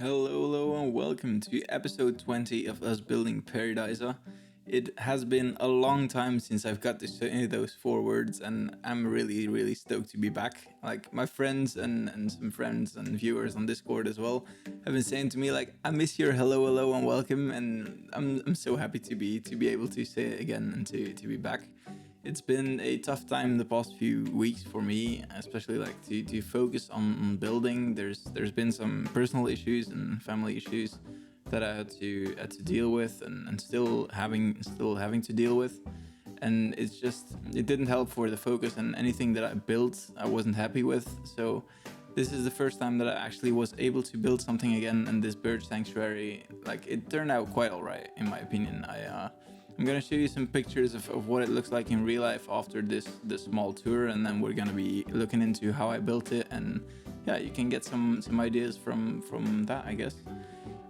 Hello, and welcome to episode 20 of us building Pairi Daiza. It has been a long time since I've got to say those 4 words, and I'm really stoked to be back. Like, my friends and some friends and viewers on Discord as well have been saying to me, like, I miss your hello, and welcome, and I'm so happy to be able to say it again and to be back. It's been a tough time the past few weeks for me, especially like to focus on building. There's been some personal issues and family issues that I had to deal with and still having to deal with. And it didn't help for the focus, and anything that I built I wasn't happy with. So this is the first time that I actually was able to build something again, and this bird sanctuary, like, it turned out quite alright in my opinion. I'm gonna show you some pictures of what it looks like in real life after this small tour, and then we're gonna be looking into how I built it, and yeah, you can get some ideas from that, I guess.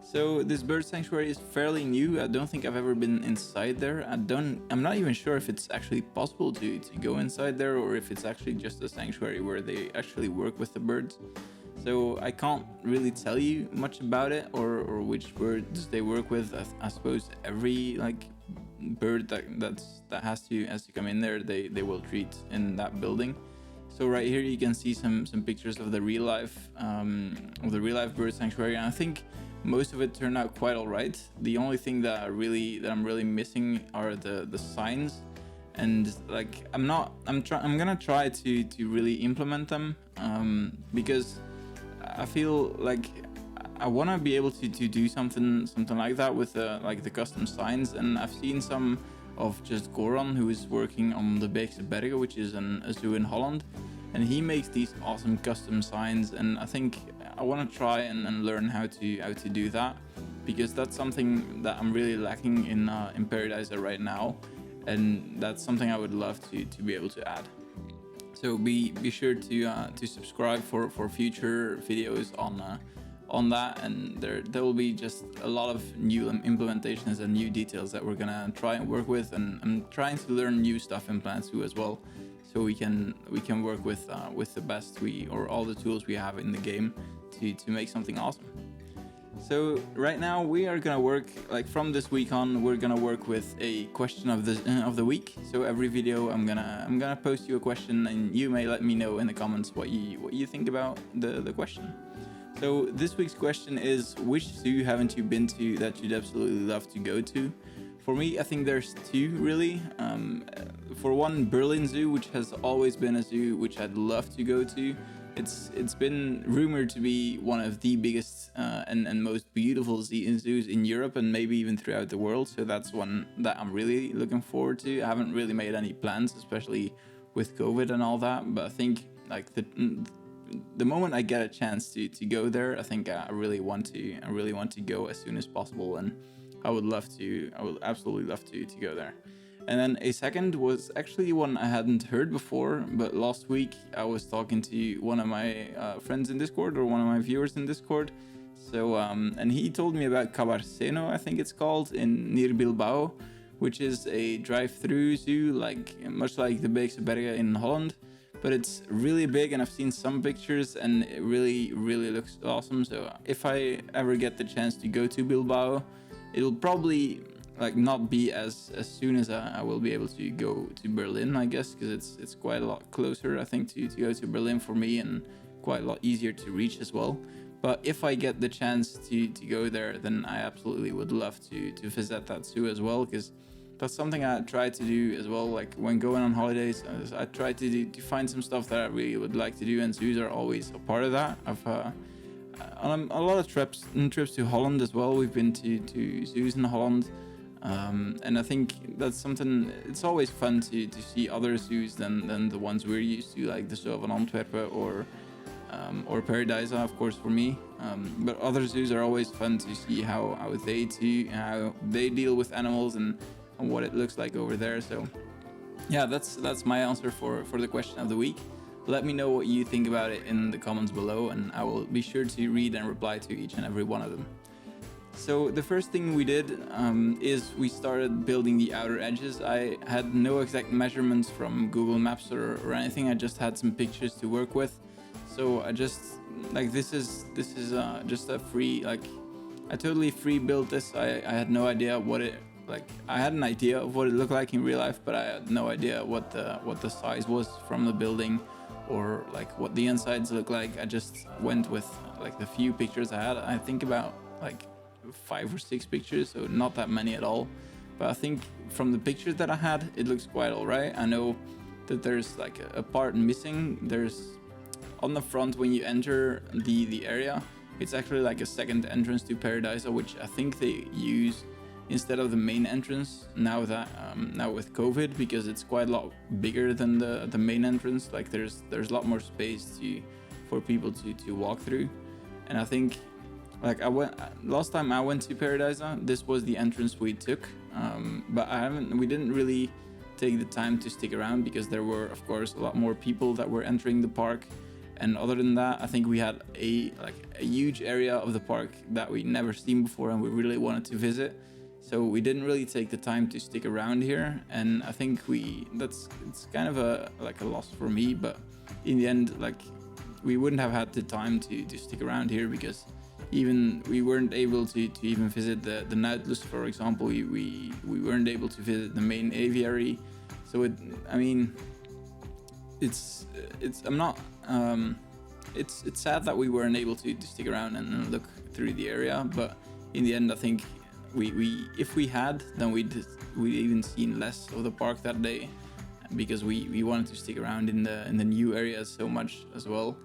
So this bird sanctuary is fairly new. I don't think I've ever been inside there. I'm not even sure if it's actually possible to go inside there, or if it's actually just a sanctuary where they actually work with the birds. So I can't really tell you much about it, or which birds they work with. I suppose every bird that has to come in there, they will treat in that building. So right here you can see some pictures of the real life bird sanctuary, and I think most of it turned out quite alright. The only thing that I'm really missing are the signs, and like I'm gonna try to really implement them, because I feel like I want to be able to do something like that with the custom signs. And I've seen some of just Goran, who is working on the Beekse Bergen, which is a zoo in Holland, and he makes these awesome custom signs. And I think I want to try and learn how to do that, because that's something that I'm really lacking in Pairi Daiza right now, and that's something I would love to be able to add. So be sure to subscribe for future videos on that, and there will be just a lot of new implementations and new details that we're gonna try and work with, and I'm trying to learn new stuff in Plant Zoo as well, so we can work with the best all the tools we have in the game to make something awesome. So right now we are gonna work, like, from this week on, we're gonna work with a question of the week. So every video I'm gonna post you a question, and you may let me know in the comments what you think about the question. So this week's question is, which zoo haven't you been to that you'd absolutely love to go to? For me, I think there's two, really. For one, Berlin Zoo, which has always been a zoo which I'd love to go to. It's been rumored to be one of the biggest and most beautiful zoos in Europe, and maybe even throughout the world. So that's one that I'm really looking forward to. I haven't really made any plans, especially with COVID and all that, but I think like the moment I get a chance to go there, I think I really want to go as soon as possible, and I would absolutely love to go there. And then a second was actually one I hadn't heard before, but last week I was talking to one of my friends in Discord, or one of my viewers in Discord. So and he told me about Cabarceno, I think it's called, near Bilbao, which is a drive-through zoo, much like the Beekse Bergen in Holland. But it's really big, and I've seen some pictures, and it really looks awesome. So if I ever get the chance to go to Bilbao, it'll probably not be as soon as I will be able to go to Berlin, I guess, because it's quite a lot closer, I think, to go to Berlin for me, and quite a lot easier to reach as well. But if I get the chance to go there, then I absolutely would love to visit that zoo as well, because that's something I try to do as well. Like, when going on holidays, I try to find some stuff that I really would like to do, and zoos are always a part of that. I've on a lot of trips to Holland as well. We've been to zoos in Holland, and I think that's something. It's always fun to see other zoos than the ones we're used to, like the Zoo van Antwerpen or Pairi Daiza, of course, for me. But other zoos are always fun to see how they deal with animals, and what it looks like over there. So yeah, that's my answer for the question of the week. Let me know what you think about it in the comments below, and I will be sure to read and reply to each and every one of them. So the first thing we did is we started building the outer edges. I had no exact measurements from Google Maps or anything. I just had some pictures to work with. So I just like this is just a free, like I totally free built this. I had no idea what it, like I had an idea of what it looked like in real life, but I had no idea what the size was from the building, or like what the insides look like. I just went with like the few pictures I had. I think about like 5 or 6 pictures, so not that many at all. But I think from the pictures that I had, it looks quite alright. I know that there's like a part missing. There's on the front when you enter the area, it's actually like a second entrance to Pairi Daiza, which I think they use instead of the main entrance now that now with COVID, because it's quite a lot bigger than the main entrance. Like there's a lot more space for people to walk through. And I think like last time I went to Pairi Daiza, this was the entrance we took, but we didn't really take the time to stick around because there were of course a lot more people that were entering the park. And other than that, I think we had a huge area of the park that we never seen before and we really wanted to visit. So we didn't really take the time to stick around here, and I think it's kind of a loss for me. But in the end, like we wouldn't have had the time to stick around here because even we weren't able to even visit the Nautilus, for example. We weren't able to visit the main aviary. So it's sad that we weren't able to stick around and look through the area, but in the end I think we if we had, then we'd even seen less of the park that day, because we wanted to stick around in the new areas so much as well,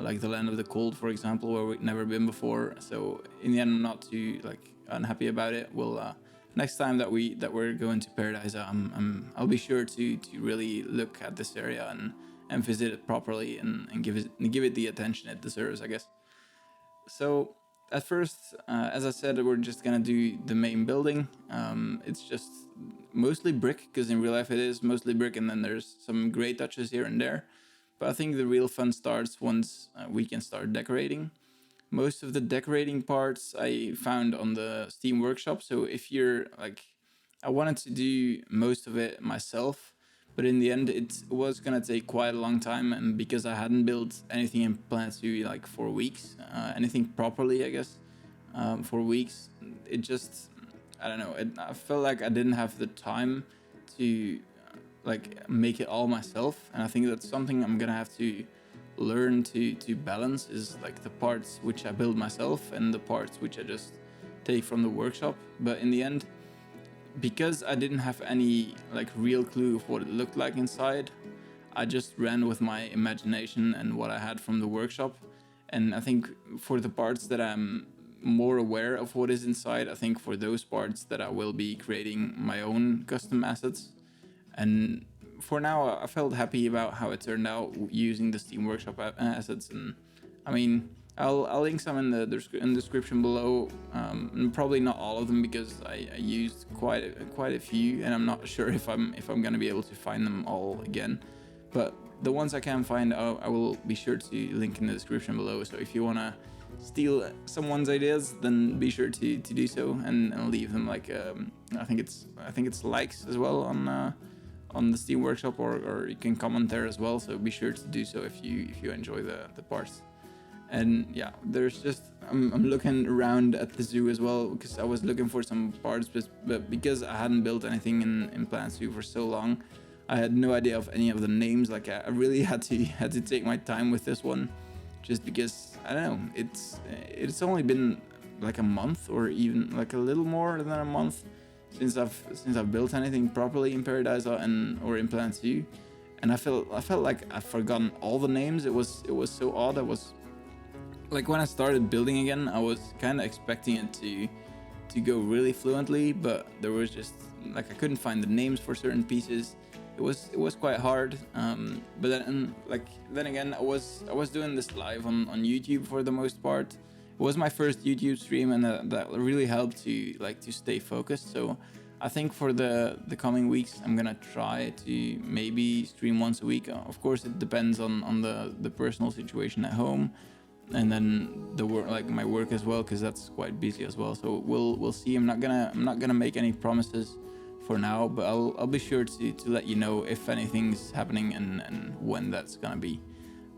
like the Land of the Cold, for example, where we'd never been before. So in the end I'm not too unhappy about it. We'll next time that we're going to Pairi Daiza, I'll be sure to really look at this area and visit it properly and give it the attention it deserves, I guess. So at first, as I said, we're just gonna do the main building. It's just mostly brick, because in real life it is mostly brick, and then there's some gray touches here and there. But I think the real fun starts once we can start decorating. Most of the decorating parts I found on the Steam Workshop. So if you're I wanted to do most of it myself, but in the end it was gonna take quite a long time, and because I hadn't built anything in Planet Zoo like for weeks, anything properly, I guess, for weeks, it just, I don't know, I felt like I didn't have the time to make it all myself, and I think that's something I'm gonna have to learn to balance, is like the parts which I build myself and the parts which I just take from the workshop. But in the end, because I didn't have any real clue of what it looked like inside, I just ran with my imagination and what I had from the workshop. And I think for the parts that I'm more aware of what is inside, I think for those parts that I will be creating my own custom assets. And for now, I felt happy about how it turned out using the Steam Workshop assets. And I mean, I'll link some in the description below. And probably not all of them, because I used quite a few, and I'm not sure if I'm gonna be able to find them all again. But the ones I can find, I will be sure to link in the description below. So if you wanna steal someone's ideas, then be sure to do so, and leave them I think it's likes as well on the Steam Workshop, or you can comment there as well. So be sure to do so if you enjoy the parts. And yeah, there's just I'm looking around at the zoo as well, because I was looking for some parts, but because I hadn't built anything in Planet Zoo for so long, I had no idea of any of the names. I really had to take my time with this one, just because I don't know, it's only been like a month, or even like a little more than a month since I've built anything properly in Pairi Daiza or in Planet Zoo, and I felt like I've forgotten all the names. It was so odd. I was when I started building again, I was kind of expecting it to go really fluently, but there was just I couldn't find the names for certain pieces. It was quite hard. But then again, I was doing this live on YouTube for the most part. It was my first YouTube stream, and that really helped to stay focused. So I think for the coming weeks, I'm gonna try to maybe stream once a week. Of course, it depends on the personal situation at home, and then the work, my work as well, because that's quite busy as well. So we'll see. I'm not gonna make any promises for now, but I'll be sure to let you know if anything's happening and when that's gonna be.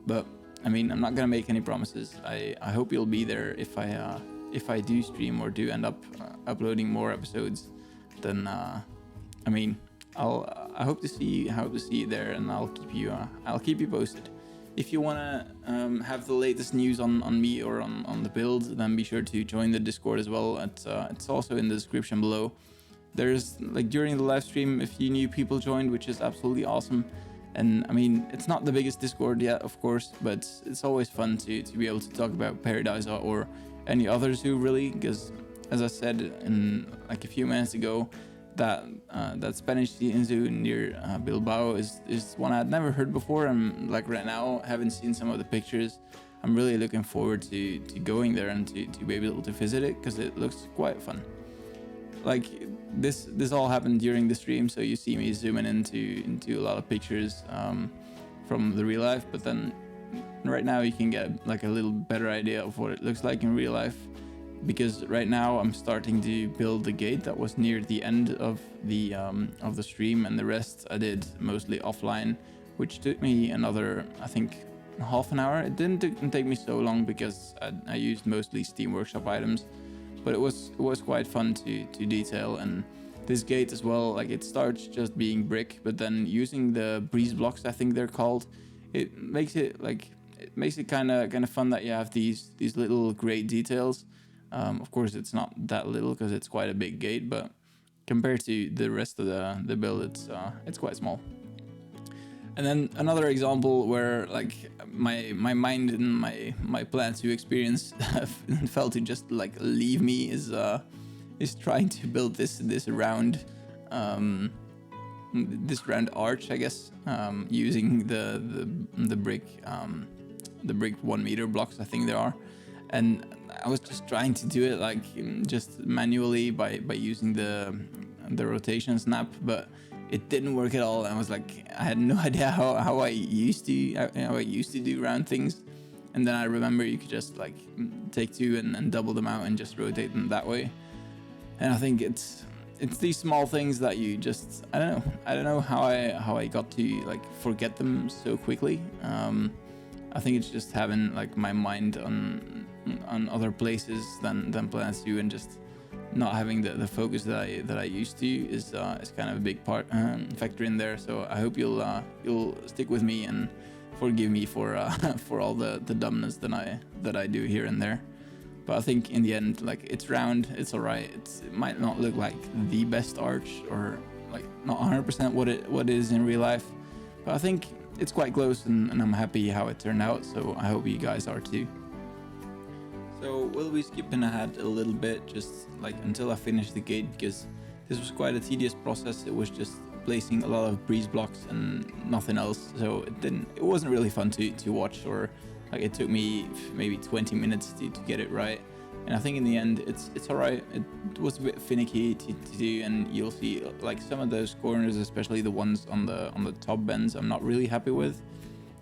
But I mean, I'm not gonna make any promises. I hope you'll be there if I do stream or do end up uploading more episodes. Then I mean, I hope to see you there, and I'll keep you posted. If you wanna have the latest news on me or on the build, then be sure to join the Discord as well. It's also in the description below. There's, like, during the live stream, a few new people joined, which is absolutely awesome. And I mean, it's not the biggest Discord yet, of course, but it's always fun to be able to talk about Pairi Daiza or any others who really, because as I said in like a few minutes ago, that Spanish Inzu near Bilbao is one I'd never heard before. And like right now, having seen some of the pictures, I'm really looking forward to going there and to be able to visit it, because it looks quite fun. Like this all happened during the stream, so you see me zooming into a lot of pictures from the real life, but then right now you can get like a little better idea of what it looks like in real life, because right now I'm starting to build the gate that was near the end of the stream, and the rest I did mostly offline, which took me another, I think, half an hour. It didn't take me so long because I used mostly Steam Workshop items. But it was quite fun to detail. And this gate as well, like, it starts just being brick, but then using the breeze blocks, I think they're called, it makes it kind of fun that you have these little great details. Of course, it's not that little because it's quite a big gate, but compared to the rest of the build, it's quite small. And then another example where, like, my mind and my plan to experience felt to just like leave me is trying to build this round arch, I guess, using the brick 1 meter blocks, I think there are. And I was just trying to do it like just manually by using the rotation snap, but it didn't work at all. I was like, I had no idea how I used to do round things. And then I remember you could just like take two and double them out and just rotate them that way. And I think it's these small things that you just, I don't know how I got to like forget them so quickly. I think it's just having like my mind on other places than Planet 2, and just not having the focus that I used to is kind of a big factor in there. So I hope you'll stick with me and forgive me for all the dumbness that I do here and there. But I think in the end, like, it's round, it's alright. It might not look like the best arch, or like not 100% what it is in real life, but I think it's quite close, and I'm happy how it turned out. So I hope you guys are too. So we'll be skipping ahead a little bit, just like until I finish the gate, because this was quite a tedious process. It was just placing a lot of breeze blocks and nothing else. So it wasn't really fun to watch, or like it took me maybe 20 minutes to get it right. And I think in the end it's alright. It was a bit finicky to do, and you'll see like some of those corners, especially the ones on the top bends, I'm not really happy with.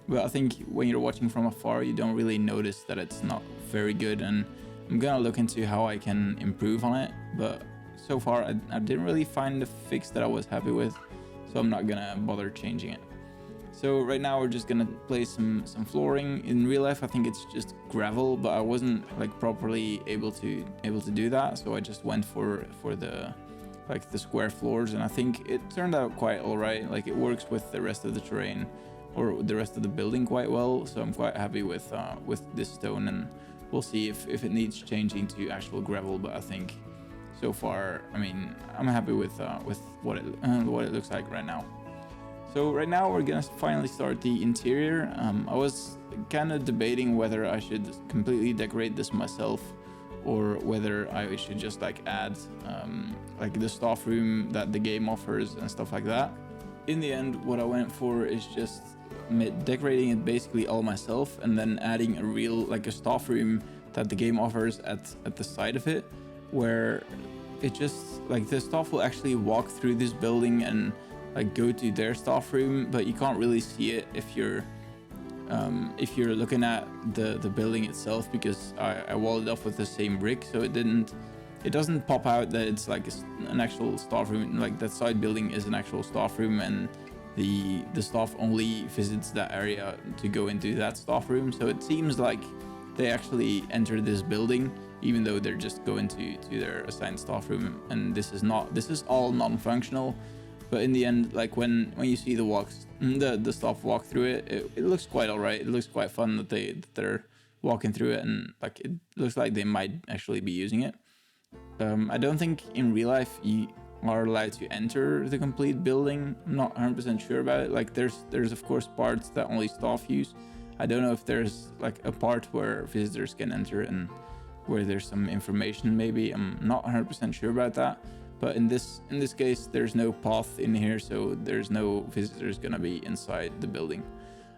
But I think when you're watching from afar, you don't really notice that it's not very good, and I'm gonna look into how I can improve on it. But so far I didn't really find a fix that I was happy with, so I'm not gonna bother changing it. So right now we're just gonna place some flooring. In real life I think it's just gravel, but I wasn't like properly able to do that, so I just went for the square floors, and I think it turned out quite alright. Like, it works with the rest of the terrain or the rest of the building quite well, so I'm quite happy with this stone, and we'll see if it needs changing to actual gravel. But I think so far, I mean, I'm happy with what it looks like right now. So right now we're gonna finally start the interior. I was kind of debating whether I should completely decorate this myself, or whether I should just like add like the staff room that the game offers and stuff like that. In the end, what I went for is just decorating it basically all myself, and then adding a staff room that the game offers at the side of it, where it just like the staff will actually walk through this building and like go to their staff room, but you can't really see it if you're looking at the building itself, because I walled it off with the same brick, so it doesn't pop out that it's like an actual staff room. Like, that side building is an actual staff room, and the staff only visits that area to go into that staff room. So it seems like they actually enter this building, even though they're just going to their assigned staff room. And this is all non-functional. But in the end, like when you see the staff walk through it looks quite alright. It looks quite fun that they're walking through it, and like it looks like they might actually be using it. I don't think in real life you are allowed to enter the complete building. I'm not 100% sure about it. Like there's of course parts that only staff use. I don't know if there's like a part where visitors can enter and where there's some information maybe. I'm not 100% sure about that. But in this case, there's no path in here, so there's no visitors gonna be inside the building.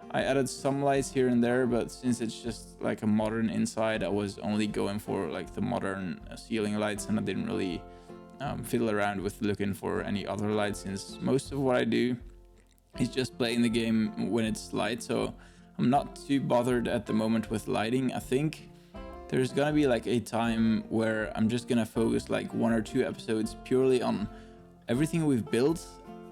I added some lights here and there, but since it's just like a modern inside, I was only going for like the modern ceiling lights, and I didn't really fiddle around with looking for any other lights, since most of what I do is just playing the game when it's light. So I'm not too bothered at the moment with lighting. I think there's gonna be like a time where I'm just gonna focus like 1 or 2 episodes purely on everything we've built.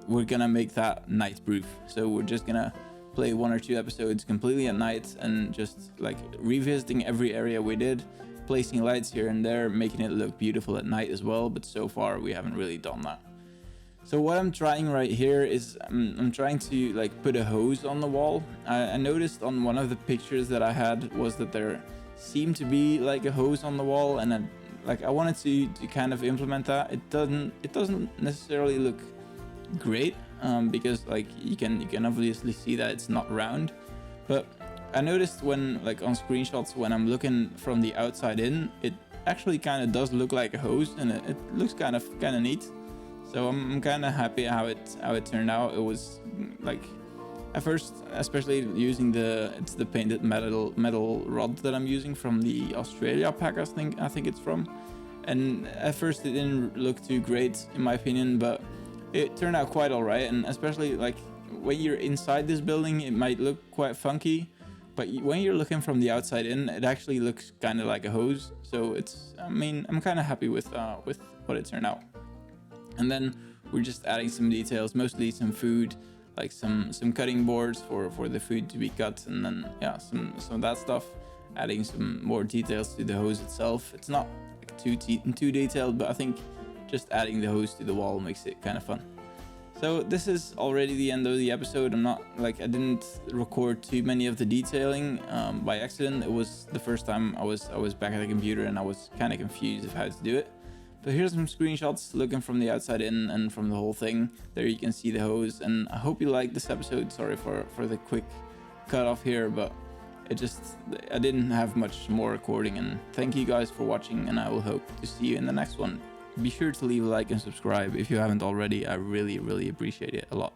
We're gonna make that night proof. So we're just gonna play 1 or 2 episodes completely at night and just like revisiting every area we did, placing lights here and there, making it look beautiful at night as well. But so far we haven't really done that. So what I'm trying right here is I'm trying to like put a hose on the wall. I noticed on one of the pictures that I had was that there seemed to be like a hose on the wall, and I wanted to kind of implement that. It doesn't necessarily look great because like you can obviously see that it's not round, but I noticed when like on screenshots when I'm looking from the outside in, it actually kind of does look like a hose, and it looks kind of neat. So I'm kind of happy how it turned out. It was like at first, especially using the painted metal rod that I'm using from the Australia pack, I think it's from. And at first it didn't look too great in my opinion, but it turned out quite alright. And especially like when you're inside this building, it might look quite funky, but when you're looking from the outside in, it actually looks kind of like a hose. So I'm kind of happy with what it turned out. And then we're just adding some details, mostly some food, like some cutting boards for the food to be cut, and then yeah, some of that stuff, adding some more details to the hose itself. It's not like too detailed, but I think just adding the hose to the wall makes it kind of fun. So this is already the end of the episode. I didn't record too many of the detailing by accident. It was the first time I was back at the computer, and I was kind of confused of how to do it. But here's some screenshots looking from the outside in and from the whole thing. There you can see the hose, and I hope you liked this episode. Sorry for the quick cut off here, but I didn't have much more recording. And thank you guys for watching, and I will hope to see you in the next one. Be sure to leave a like and subscribe if you haven't already. I really appreciate it a lot.